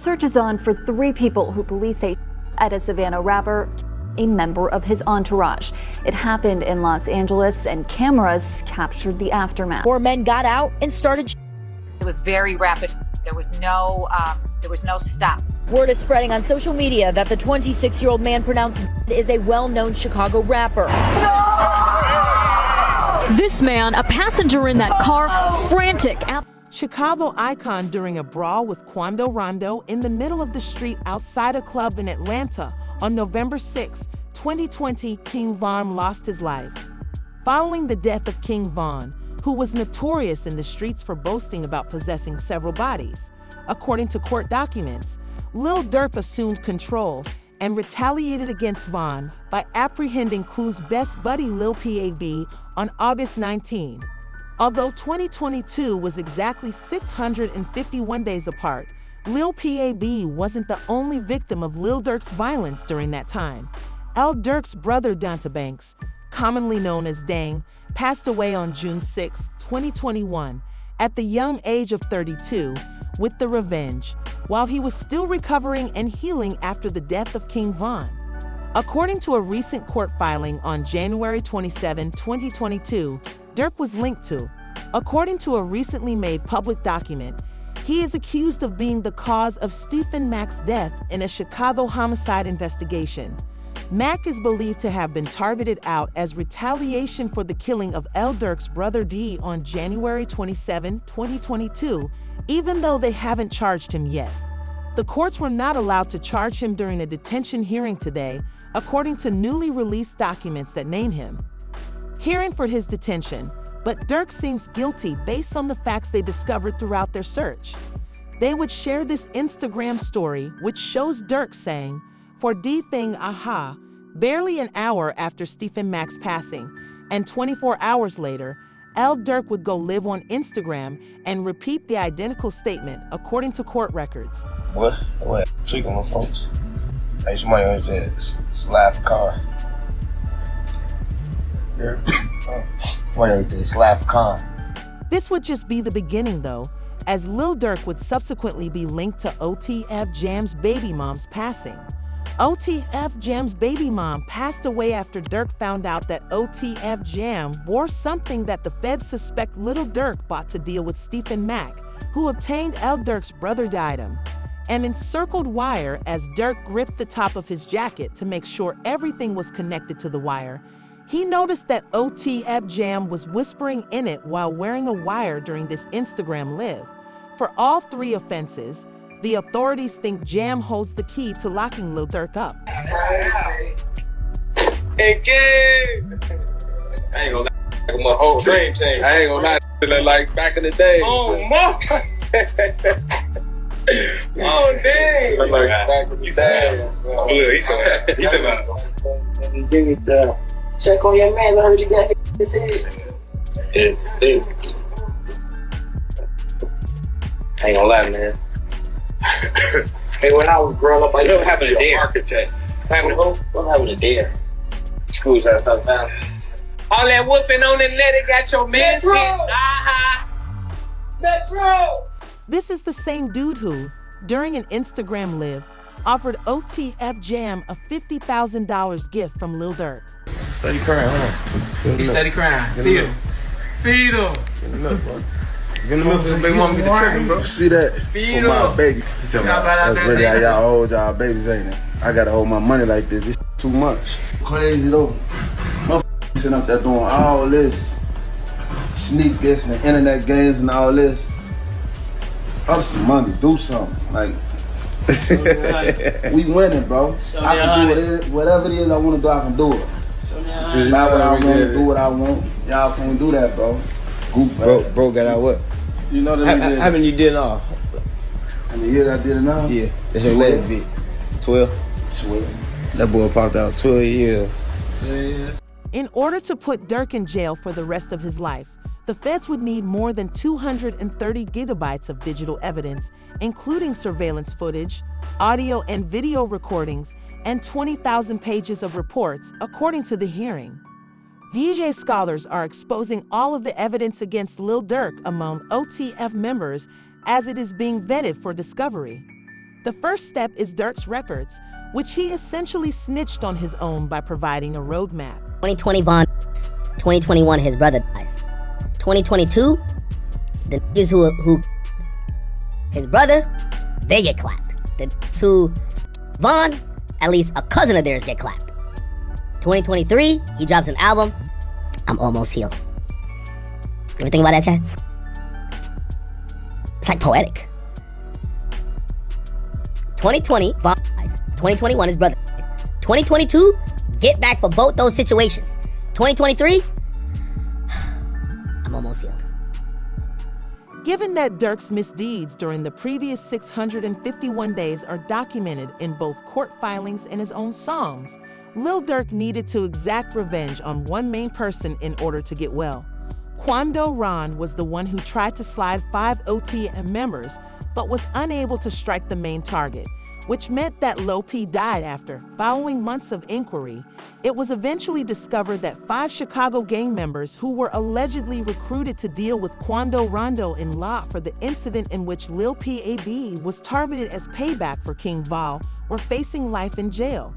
Search is on for 3 people who police say at a Savannah rapper, a member of his entourage. It happened in Los Angeles and cameras captured the aftermath. 4 men got out and started. It was very rapid. There was no stop. Word is spreading on social media that the 26-year-old man pronounced is a well-known Chicago rapper. No! This man, a passenger in that car, frantic. Chicago icon during a brawl with Quando Rondo in the middle of the street outside a club in Atlanta on November 6, 2020, King Von lost his life. Following the death of King Von, who was notorious in the streets for boasting about possessing several bodies, according to court documents, Lil Durk assumed control and retaliated against Von by apprehending Clue's best buddy Lil Pab on August 19. Although 2022 was exactly 651 days apart, Lil Pab wasn't the only victim of Lil Durk's violence during that time. Lil Durk's brother Donta Banks, commonly known as Dang, passed away on June 6, 2021, at the young age of 32, with the revenge, while he was still recovering and healing after the death of King Von. According to a recent court filing on January 27, 2022, Durk was linked to. According to a recently made public document, he is accused of being the cause of Stephen Mack's death in a Chicago homicide investigation. Mack is believed to have been targeted out as retaliation for the killing of Lil Durk's brother D on January 27, 2022, even though they haven't charged him yet. The courts were not allowed to charge him during a detention hearing today, according to newly released documents that name him. Hearing for his detention, but Durk seems guilty based on the facts they discovered throughout their search. They would share this Instagram story, which shows Durk saying, "For D thing, aha," barely an hour after Stephen Mack's passing, and 24 hours later, Lil Durk would go live on Instagram and repeat the identical statement, according to court records. What? Tweaking my folks. Hey, somebody always said, slap a car. Yeah. Somebody always said, slap a car. This would just be the beginning, though, as Lil Durk would subsequently be linked to OTF Jam's baby mom's passing. OTF Jam's baby mom passed away after Durk found out that OTF Jam wore something that the feds suspect Lil Durk bought to deal with Stephen Mack, who obtained Lil Durk's brother's item. An encircled wire as Durk gripped the top of his jacket to make sure everything was connected to the wire. He noticed that OTF Jam was whispering in it while wearing a wire during this Instagram live. For all 3 offenses, the authorities think Jam holds the key to locking Lil Durk up. Hey, kid! I ain't gonna lie, my whole dream changed. I ain't gonna lie, like back in the day. Oh, my! Oh, dang! Like back in the day. Oh, look, he took out. Check on your man, I heard you got his head. Yeah. I ain't gonna lie, man. Hey, when I was growing up, I don't have a dare. Architect. What happened to dare? School's had stuff down. All that woofing on the net, it got your man Metro! Metro! This is the same dude who, during an Instagram live, offered OTF Jam a $50,000 gift from Lil Durk. Steady crying, huh? He steady crying. Feed him. Feed him. Get in the milk, bro. Get in the milk so baby mama get the trigger, bro. You see that? Feed for my him. baby. That's really how y'all hold y'all babies, ain't it? I gotta hold my money like this. This too much. Crazy though. My sitting up there doing all this. Sneak this and internet games and all this. Up some money, do something. Like, we winning, bro. I can do it. Whatever it is I want to do, I can do it. Not what I want to do what I want. Y'all can't do that, bro. Goof Bro got out what? You know that How many you did all? How many years I did it now? Yeah. That's your last bit. 12? 12. That boy popped out 12 years. In order to put Durk in jail for the rest of his life, the feds would need more than 230 gigabytes of digital evidence, including surveillance footage, audio and video recordings, and 20,000 pages of reports, according to the hearing. VJ scholars are exposing all of the evidence against Lil Durk among OTF members as it is being vetted for discovery. The first step is Durk's records, which he essentially snitched on his own by providing a roadmap. 2020 Von, 2021 his brother dies. 2022, the niggas who his brother, they get clapped. The two Von, at least a cousin of theirs get clapped. 2023, he drops an album, I'm almost healed. You ever think about that, Chad? It's like poetic. 2020, Von dies. 2021, his brother dies. 2022, get back for both those situations. 2023, I'm almost healed. Given that Durk's misdeeds during the previous 651 days are documented in both court filings and his own songs, Lil Durk needed to exact revenge on one main person in order to get well. Quando Ron was the one who tried to slide 5 OTF members, but was unable to strike the main target, which meant that Lil P died after. Following months of inquiry, it was eventually discovered that 5 Chicago gang members who were allegedly recruited to deal with Quando Rondo in law for the incident in which Lil P.A.B. was targeted as payback for King Vol were facing life in jail.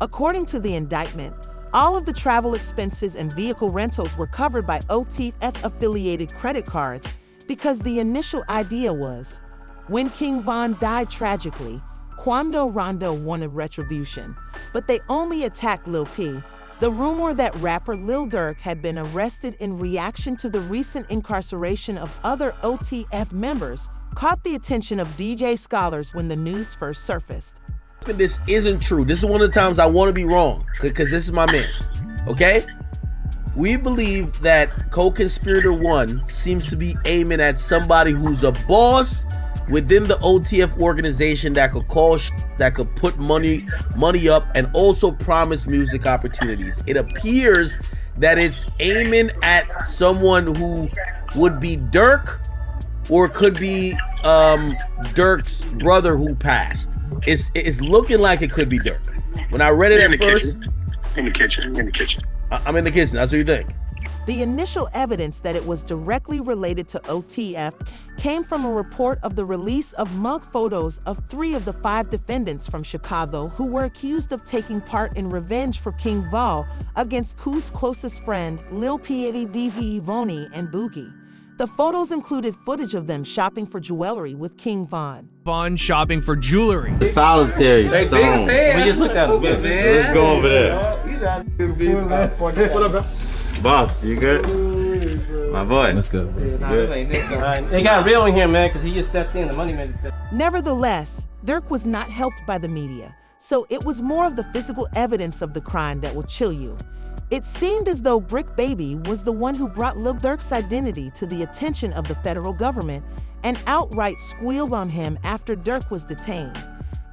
According to the indictment, all of the travel expenses and vehicle rentals were covered by OTF-affiliated credit cards because the initial idea was, when King Von died tragically, Quando Rondo wanted retribution, but they only attacked Lil P. The rumor that rapper Lil Durk had been arrested in reaction to the recent incarceration of other OTF members caught the attention of DJ scholars when the news first surfaced. This isn't true. This is one of the times I want to be wrong, because this is my man, okay? We believe that co-conspirator 1 seems to be aiming at somebody who's a boss within the OTF organization that could call that could put money up and also promise music opportunities. It appears that it's aiming at someone who would be Durk or could be Durk's brother who passed. It's looking like it could be Durk. When I read it at first, in the kitchen. I'm in the kitchen. That's what you think. The initial evidence that it was directly related to OTF came from a report of the release of mug photos of 3 of the 5 defendants from Chicago who were accused of taking part in revenge for King Vol against Q's closest friend, Lil P.A.D.V. Voni and Boogie. The photos included footage of them shopping for jewelry with King Von. Von shopping for jewelry. Solitary stone. We just looked at him. Let's go over there. What up, bro? Boss, you good? My boy. Let's go. They got real in here, man, because he just stepped in. The money man. Nevertheless, Durk was not helped by the media, so it was more of the physical evidence of the crime that will chill you. It seemed as though Brick Baby was the one who brought Lil Durk's identity to the attention of the federal government and outright squealed on him after Durk was detained.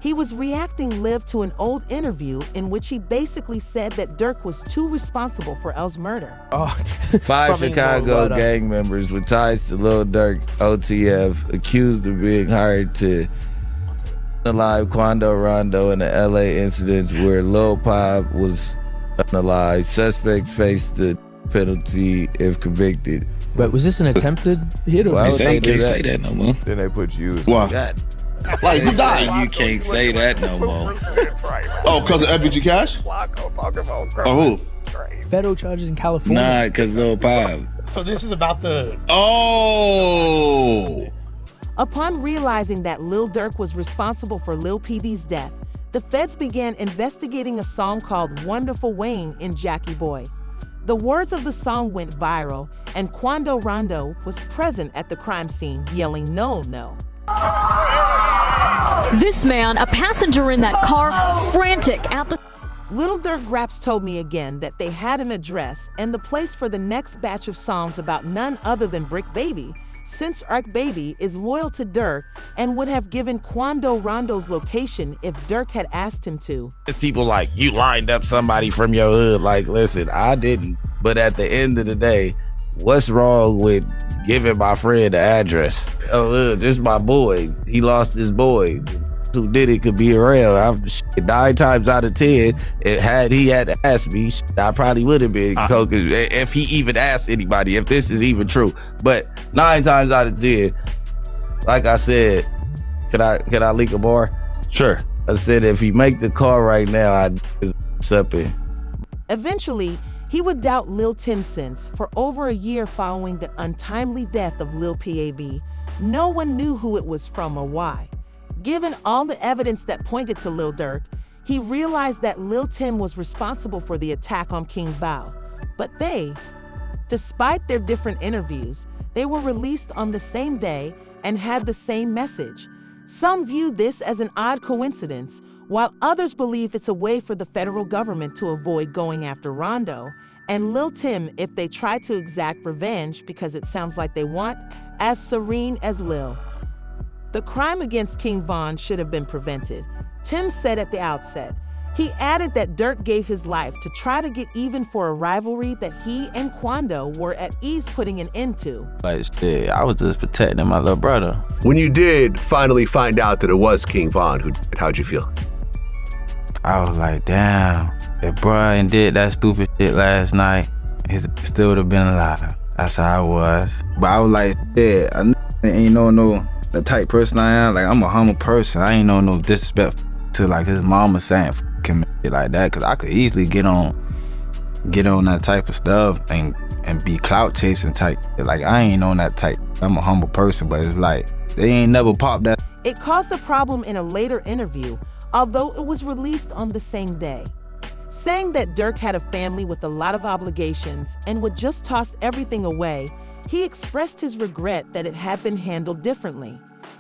He was reacting live to an old interview in which he basically said that Durk was too responsible for L's murder. 5 Chicago gang members with ties to Lil Durk, OTF, accused of being hired to unalive Quando Rondo in the LA incidents where Lil Pop was unalive. Suspects face the penalty if convicted. But was this an attempted hit? Or Well, they can't say that no more. Then they put you. Why? Like, who died? You can't say that no more. Oh, because of FBG Cash? Oh, who? Federal charges in California. Nah, because Lil Pop. So this is about the... Oh! Upon realizing that Lil Durk was responsible for Lil PD's death, the feds began investigating a song called Wonderful Wayne in Jackie Boy. The words of the song went viral, and Quando Rondo was present at the crime scene yelling, "No, no." This man, a passenger in that car, frantic at the... Lil Durk Raps told me again that they had an address and the place for the next batch of songs about none other than Brick Baby, since Brick Baby is loyal to Durk and would have given Quando Rondo's location if Durk had asked him to. There's people like, you lined up somebody from your hood. Like, listen, I didn't. But at the end of the day, what's wrong with giving my friend the address? Oh, this is my boy. He lost his boy. Who did it could be around. 9 times out of 10, had he asked me, I probably would have been if he even asked anybody, if this is even true. But 9 times out of 10, like I said, can I leak a bar? Sure. I said if he make the call right now, I'd up it. Eventually, he would doubt Lil Tim's sense. For over a year following the untimely death of Lil PAB, no one knew who it was from or why. Given all the evidence that pointed to Lil Durk, he realized that Lil Tim was responsible for the attack on King Val. But they, despite their different interviews, they were released on the same day and had the same message. Some view this as an odd coincidence, while others believe it's a way for the federal government to avoid going after Rondo and Lil Tim if they try to exact revenge, because it sounds like they want as serene as Lil. The crime against King Von should have been prevented, Tim said at the outset. He added that Durk gave his life to try to get even for a rivalry that he and Quando were at ease putting an end to. Like, shit, I was just protecting my little brother. When you did finally find out that it was King Von who did it, how'd you feel? I was like, damn, if Brian did that stupid shit last night, he still would have been alive. That's how I was. But I was like, yeah, I ain't no the type person I am. Like, I'm a humble person. I ain't no disrespect to like his mama saying f***ing shit like that, cause I could easily get on that type of stuff and be clout chasing type. Like, I ain't on that type. I'm a humble person, but it's like they ain't never popped that. It caused a problem in a later interview, although it was released on the same day. Saying that Durk had a family with a lot of obligations and would just toss everything away, he expressed his regret that it had been handled differently.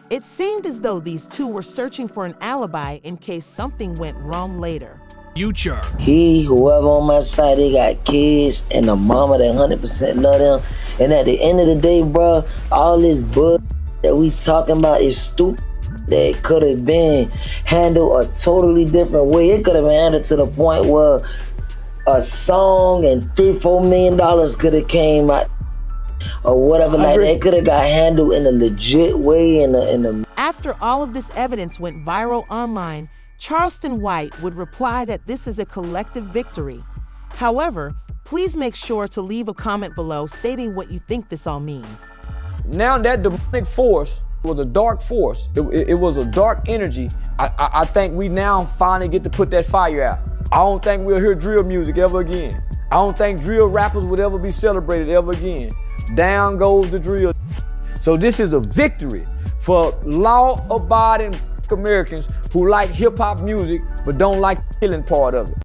It seemed as though these two were searching for an alibi in case something went wrong later. Future. Whoever on my side, they got kids and a mama that 100% love them. And at the end of the day, bro, all this bull that we talking about is stupid. That could have been handled a totally different way. It could have been handled to the point where a song and $3-4 million could have came out or whatever. Like that could have got handled in a legit way. After all of this evidence went viral online, Charleston White would reply that this is a collective victory. However, please make sure to leave a comment below stating what you think this all means. Now that demonic force was a dark force, it was a dark energy. I think we now finally get to put that fire out. I don't think we'll hear drill music ever again. I don't think drill rappers would ever be celebrated ever again. Down goes the drill. So this is a victory for law-abiding Americans who like hip-hop music but don't like the killing part of it.